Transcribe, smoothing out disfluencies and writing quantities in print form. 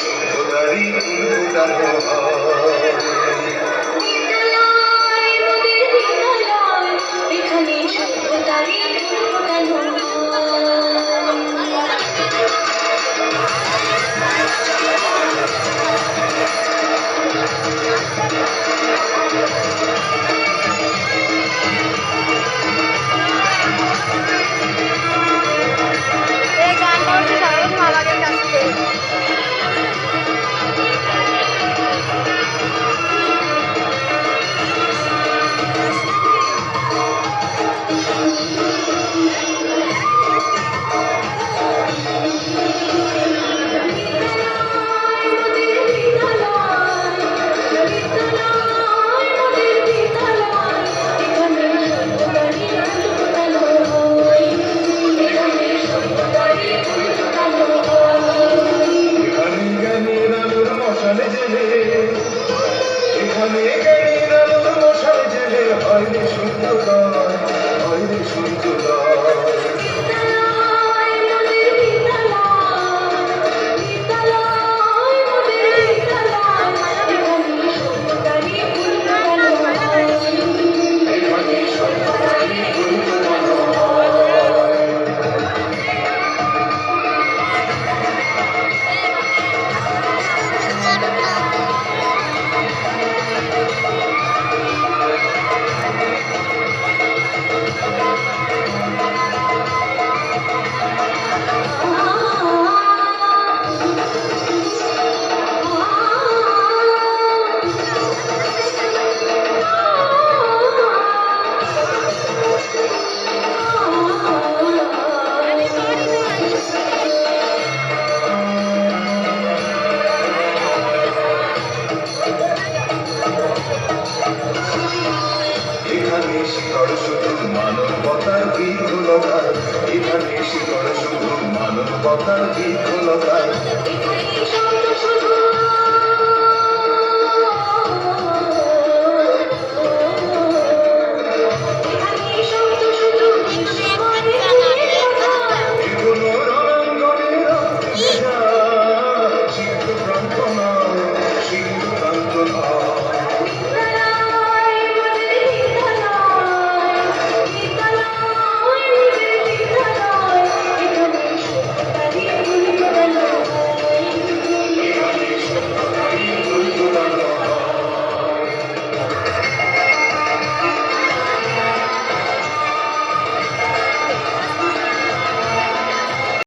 সভ্যতারই ফুল ফোটানো হয়। এখানে সভ্যতারই ফুল ফোটানো এই গানটা হচ্ছে সর্বপ্রথম আমাদের কাছ থেকে। এখানে জ্ঞানীর আলোর মশাল জেলে হয় রে সূর্যোদয়, হয় রে সূর্যোদয়। এখানে শিকড় শুধু মানবতার বিফলতার, এখানে শিকড় শুধু মানবতার বিফলতার।